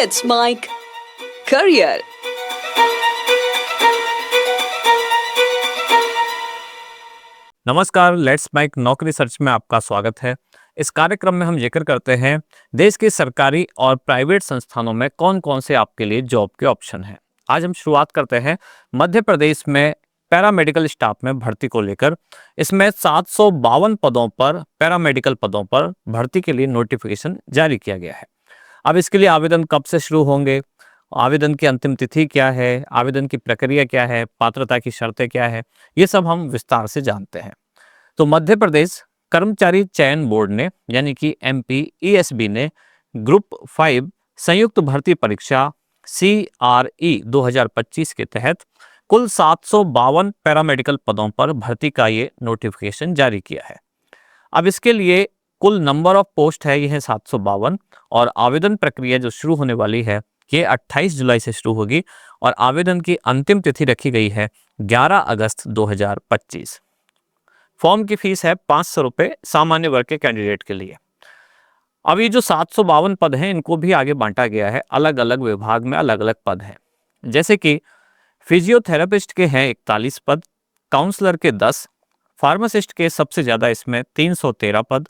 Let's Mike Career. नमस्कार, let's mic नौकरी search में आपका स्वागत है। इस कार्यक्रम में हम जिक्र करते हैं देश की सरकारी और प्राइवेट संस्थानों में कौन कौन से आपके लिए जॉब के ऑप्शन हैं। आज हम शुरुआत करते हैं मध्य प्रदेश में पैरामेडिकल स्टाफ में भर्ती को लेकर। इसमें 752 पदों पर, पैरामेडिकल पदों पर भर्ती के लिए नोटिफिकेशन जारी किया गया है। अब इसके लिए आवेदन कब से शुरू होंगे, आवेदन की अंतिम तिथि क्या है, आवेदन की प्रक्रिया क्या है, पात्रता की शर्तें क्या है, ये सब हम विस्तार से जानते हैं। तो मध्य प्रदेश कर्मचारी चयन बोर्ड ने यानी कि MPESB ने ग्रुप 5 संयुक्त भर्ती परीक्षा CRE 2025 के तहत कुल 752 पैरामेडिकल पदों पर भर्ती का ये नोटिफिकेशन जारी किया है। अब इसके लिए कुल नंबर ऑफ पोस्ट है, यह है 752, और आवेदन प्रक्रिया जो शुरू होने वाली है ये 28 जुलाई से शुरू होगी और आवेदन की अंतिम तिथि रखी गई है 11 अगस्त 2025। फॉर्म की फीस है 500 रुपये सामान्य वर्ग के कैंडिडेट के लिए। अब ये जो 752 पद हैं इनको भी आगे बांटा गया है, अलग अलग विभाग में अलग अलग पद हैं। जैसे कि फिजियोथेरेपिस्ट के हैं 41 पद, काउंसलर के 10, फार्मासिस्ट के सबसे ज़्यादा इसमें 313 पद,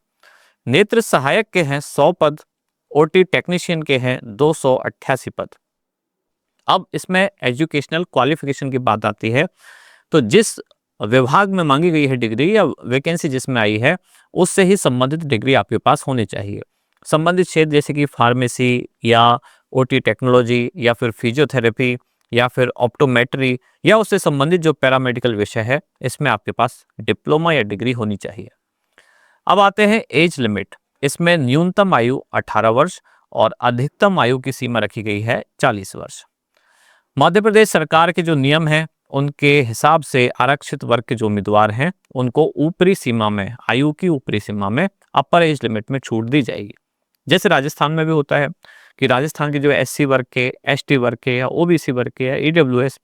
नेत्र सहायक के हैं 100 पद, OT टेक्नीशियन के हैं 288 पद। अब इसमें एजुकेशनल क्वालिफिकेशन की बात आती है, तो जिस विभाग में मांगी गई है डिग्री या वैकेंसी जिसमें आई है उससे ही संबंधित डिग्री आपके पास होनी चाहिए। संबंधित क्षेत्र जैसे कि फार्मेसी या OT टेक्नोलॉजी या फिर फिजियोथेरेपी या फिर ऑप्टोमेट्री या उससे संबंधित जो पैरामेडिकल विषय है इसमें आपके पास डिप्लोमा या डिग्री होनी चाहिए। अब आते हैं एज लिमिट। इसमें न्यूनतम आयु 18 वर्ष और अधिकतम आयु की सीमा रखी गई है 40 वर्ष। मध्य प्रदेश सरकार के जो नियम हैं उनके हिसाब से आरक्षित वर्ग के जो उम्मीदवार हैं उनको ऊपरी सीमा में, आयु की ऊपरी सीमा में, अपर एज लिमिट में छूट दी जाएगी। जैसे राजस्थान में भी होता है कि राजस्थान के जो SC वर्ग के, ST वर्ग के या OBC वर्ग के या EWS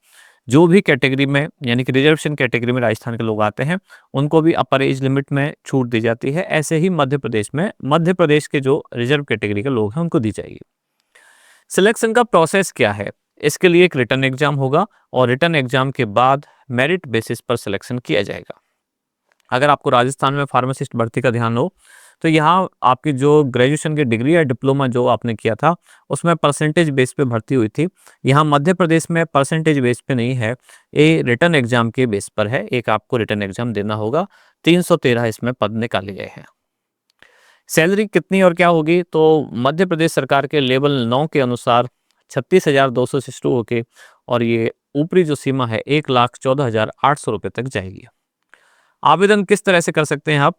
जो भी कैटेगरी में यानी कि रिजर्वेशन कैटेगरी में राजस्थान के लोग आते हैं उनको भी अपर एज लिमिट में छूट दी जाती है। ऐसे ही मध्य प्रदेश में मध्य प्रदेश के जो रिजर्व कैटेगरी के लोग हैं उनको दी जाएगी। सिलेक्शन का प्रोसेस क्या है? इसके लिए एक रिटन एग्जाम होगा और रिटन एग्जाम के बाद मेरिट बेसिस पर सिलेक्शन किया जाएगा। अगर आपको राजस्थान में फार्मासिस्ट भर्ती का ध्यान हो तो यहाँ आपकी जो ग्रेजुएशन की डिग्री या डिप्लोमा जो आपने किया था उसमें परसेंटेज बेस पे भर्ती हुई थी। यहाँ मध्य प्रदेश में परसेंटेज बेस पे नहीं है, ये रिटन एग्जाम के बेस पर है। एक आपको रिटन एग्जाम देना होगा। 313 इसमें पद निकाले गए हैं। सैलरी कितनी और क्या होगी? तो मध्य प्रदेश सरकार के लेवल 9 के अनुसार 36,200 से शुरू होके और ये ऊपरी जो सीमा है 1,14,800 रुपये तक जाएगी। आवेदन किस तरह से कर सकते हैं आप?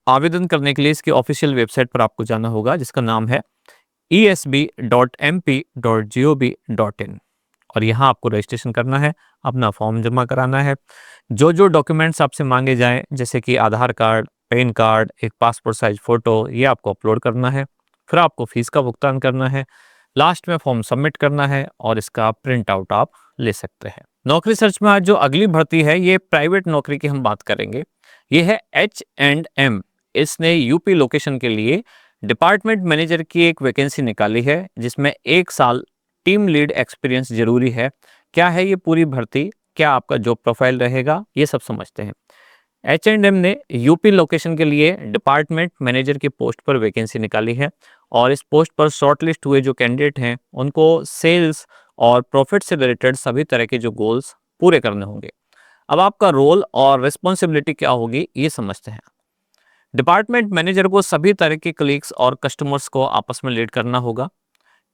आवेदन करने के लिए इसकी ऑफिशियल वेबसाइट पर आपको जाना होगा जिसका नाम है esb.mp.gov.in और यहाँ आपको रजिस्ट्रेशन करना है, अपना फॉर्म जमा कराना है। जो जो डॉक्यूमेंट्स आपसे मांगे जाएं जैसे कि आधार कार्ड, पैन कार्ड, एक पासपोर्ट साइज फ़ोटो, ये आपको अपलोड करना है। फिर आपको फीस का भुगतान करना है, लास्ट में फॉर्म सबमिट करना है और इसका प्रिंट आउट आप ले सकते हैं। नौकरी सर्च में आज जो अगली भर्ती है ये प्राइवेट नौकरी की हम बात करेंगे। ये है H&M। इसने यूपी लोकेशन के लिए डिपार्टमेंट मैनेजर की एक वैकेंसी निकाली है जिसमें 1 साल टीम लीड एक्सपीरियंस जरूरी है। क्या है ये पूरी भर्ती, क्या आपका जॉब प्रोफाइल रहेगा, ये सब समझते हैं। H&M ने यूपी लोकेशन के लिए डिपार्टमेंट मैनेजर की पोस्ट पर वैकेंसी निकाली है और इस पोस्ट पर शॉर्टलिस्ट हुए जो कैंडिडेट हैं उनको सेल्स और प्रॉफिट से रिलेटेड सभी तरह के जो गोल्स पूरे करने होंगे। अब आपका रोल और रिस्पॉन्सिबिलिटी क्या होगी ये समझते हैं। डिपार्टमेंट मैनेजर को सभी तरह के कलीग्स और कस्टमर्स को आपस में लीड करना होगा।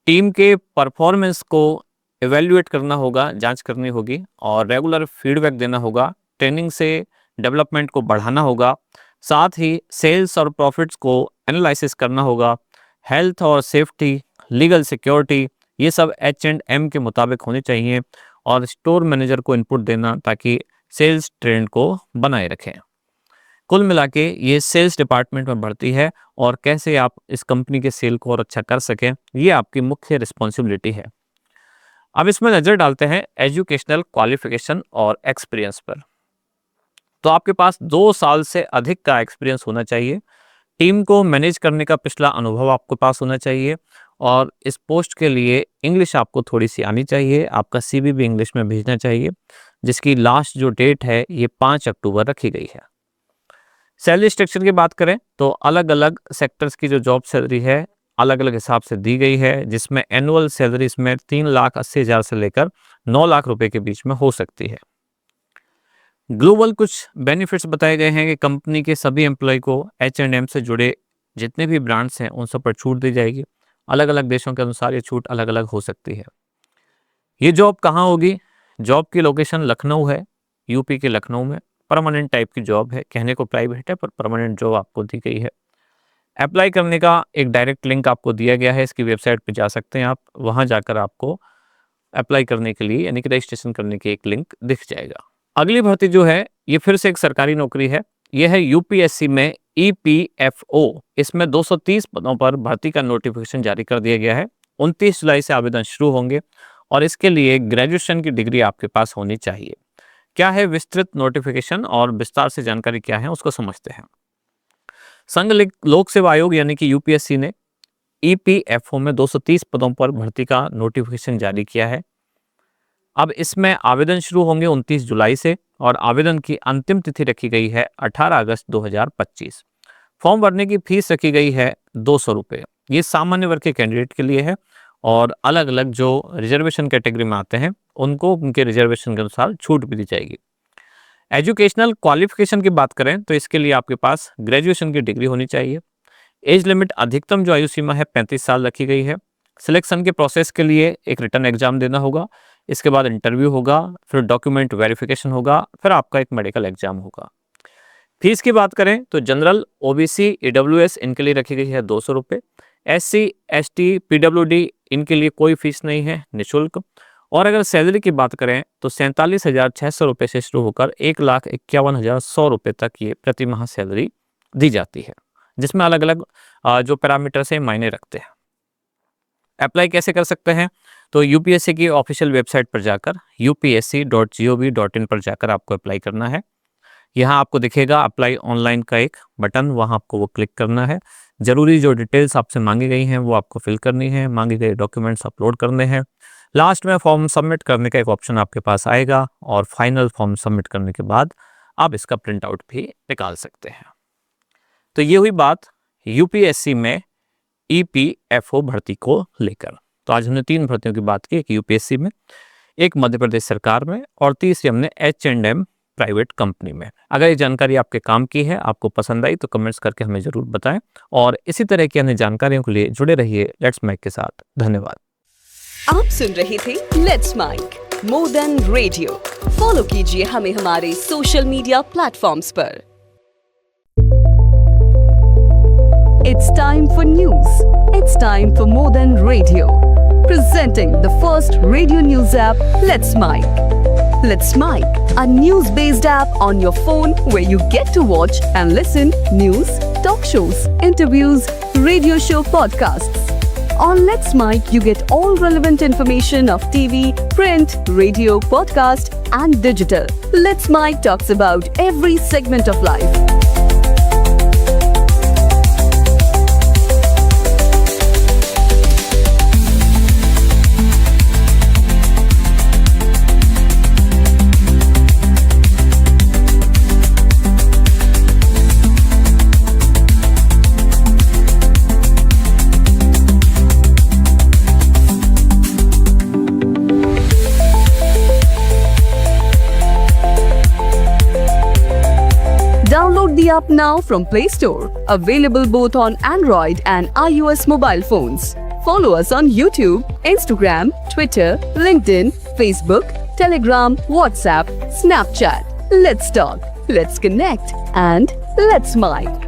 टीम के परफॉर्मेंस को एवेल्युएट करना होगा, जांच करनी होगी और रेगुलर फीडबैक देना होगा। ट्रेनिंग से डेवलपमेंट को बढ़ाना होगा। साथ ही सेल्स और प्रॉफिट्स को एनालिसिस करना होगा। हेल्थ और सेफ्टी, लीगल सिक्योरिटी, ये सब H&M के मुताबिक होनी चाहिए और स्टोर मैनेजर को इनपुट देना ताकि सेल्स ट्रेंड को बनाए रखें। कुल मिला के ये सेल्स डिपार्टमेंट में भर्ती है और कैसे आप इस कंपनी के सेल को और अच्छा कर सकें ये आपकी मुख्य रिस्पॉन्सिबिलिटी है। अब इसमें नज़र डालते हैं एजुकेशनल क्वालिफिकेशन और एक्सपीरियंस पर। तो आपके पास 2 साल से अधिक का एक्सपीरियंस होना चाहिए। टीम को मैनेज करने का पिछला अनुभव आपके पास होना चाहिए और इस पोस्ट के लिए इंग्लिश आपको थोड़ी सी आनी चाहिए। आपका CV भी इंग्लिश में भेजना चाहिए, जिसकी लास्ट जो डेट है ये 5 अक्टूबर रखी गई है। सैलरी स्ट्रक्चर की बात करें तो अलग अलग सेक्टर्स की जो जॉब सैलरी है अलग अलग हिसाब से दी गई है, जिसमें एनुअल सैलरी इसमें 3,80,000 से लेकर 9 लाख रुपए के बीच में हो सकती है। ग्लोबल कुछ बेनिफिट्स बताए गए हैं कि कंपनी के सभी एम्प्लॉय को H&M से जुड़े जितने भी ब्रांड्स हैं उन सब पर छूट दी जाएगी। अलग अलग देशों के अनुसार ये छूट अलग अलग हो सकती है। ये जॉब कहाँ होगी? जॉब की लोकेशन लखनऊ है, यूपी के लखनऊ में। परमानेंट टाइप की जॉब है, कहने को प्राइवेट है पर परमानेंट जॉब आपको दी गई है। अप्लाई करने का एक डायरेक्ट लिंक आपको दिया गया है, इसकी वेबसाइट पे जा सकते हैं आप, वहाँ जाकर आपको अप्लाई करने के लिए यानी कि रजिस्ट्रेशन करने की एक लिंक दिख जाएगा। अगली भर्ती जो है ये फिर से एक सरकारी नौकरी है, ये है यूपीएससी में EPFO। इसमें 230 पदों पर भर्ती का नोटिफिकेशन जारी कर दिया गया है। 29 जुलाई से आवेदन शुरू होंगे और इसके लिए ग्रेजुएशन की डिग्री आपके पास होनी चाहिए। क्या है विस्तृत नोटिफिकेशन और विस्तार से जानकारी क्या है उसको समझते हैं। संघ लोक सेवा आयोग यानी कि यूपीएससी ने EPFO में 230 पदों पर भर्ती का नोटिफिकेशन जारी किया है। अब इसमें आवेदन शुरू होंगे 29 जुलाई से और आवेदन की अंतिम तिथि रखी गई है 18 अगस्त 2025। फॉर्म भरने की फीस रखी गई है 200 रुपये। ये सामान्य वर्ग के कैंडिडेट के लिए है और अलग अलग जो रिजर्वेशन कैटेगरी में आते हैं उनको उनके रिजर्वेशन के अनुसार छूट भी दी जाएगी। एजुकेशनल क्वालिफिकेशन की बात करें तो इसके लिए आपके पास ग्रेजुएशन की डिग्री होनी चाहिए। एज लिमिट अधिकतम जो आयु सीमा है 35 साल रखी गई है। सिलेक्शन के प्रोसेस के लिए एक रिटन एग्जाम देना होगा, इसके बाद इंटरव्यू होगा, फिर डॉक्यूमेंट वेरिफिकेशन होगा, फिर आपका एक मेडिकल एग्जाम होगा। फीस की बात करें तो जनरल, OBC, EWS इनके लिए रखी गई है 200 रुपये। SC, ST, PWD इनके लिए कोई फीस नहीं है, निःशुल्क। और अगर सैलरी की बात करें तो 47,600 रुपये से शुरू होकर 1,51,100 रुपये तक ये प्रति माह सैलरी दी जाती है, जिसमें अलग अलग जो पैरामीटर्स हैं मायने रखते हैं। अप्लाई कैसे कर सकते हैं? तो यूपीएससी की ऑफिशियल वेबसाइट पर जाकर upsc.gov.in पर जाकर आपको अप्लाई करना है। यहाँ आपको दिखेगा अप्लाई ऑनलाइन का एक बटन, वहाँ आपको वो क्लिक करना है। ज़रूरी जो डिटेल्स आपसे मांगी गई हैं वो आपको फिल करनी है, मांगे गए डॉक्यूमेंट्स अपलोड करने हैं। लास्ट में फॉर्म सबमिट करने का एक ऑप्शन आपके पास आएगा और फाइनल फॉर्म सबमिट करने के बाद आप इसका प्रिंट आउट भी निकाल सकते हैं। तो ये हुई बात यूपीएससी में EPFO भर्ती को लेकर। तो आज हमने 3 भर्तियों की बात की, एक यूपीएससी में, एक मध्य प्रदेश सरकार में और तीसरी हमने H&M प्राइवेट कंपनी में। अगर ये जानकारी आपके काम की है, आपको पसंद आई तो कमेंट्स करके हमें जरूर बताएं और इसी तरह की अन्य जानकारियों के लिए जुड़े रहिए लेट्स माइक के साथ। धन्यवाद। आप सुन रहे थे let's mic more than radio. Follow कीजिए हमें हमारे सोशल मीडिया प्लेटफॉर्म्स पर। It's time for news. It's time for more than radio. Presenting the first radio news app, Let's Mic. Let's Mic, a news-based app on your phone where you get to watch and listen news, talk shows, interviews, radio show podcasts. On Let's Mic, you get all relevant information of TV, print, radio, podcast, and digital. Let's Mic talks about every segment of life. Download the app now from Play Store. Available both on Android and iOS mobile phones. Follow us on YouTube, Instagram, Twitter, LinkedIn, Facebook, Telegram, WhatsApp, Snapchat. Let's talk, let's connect, and let's mic.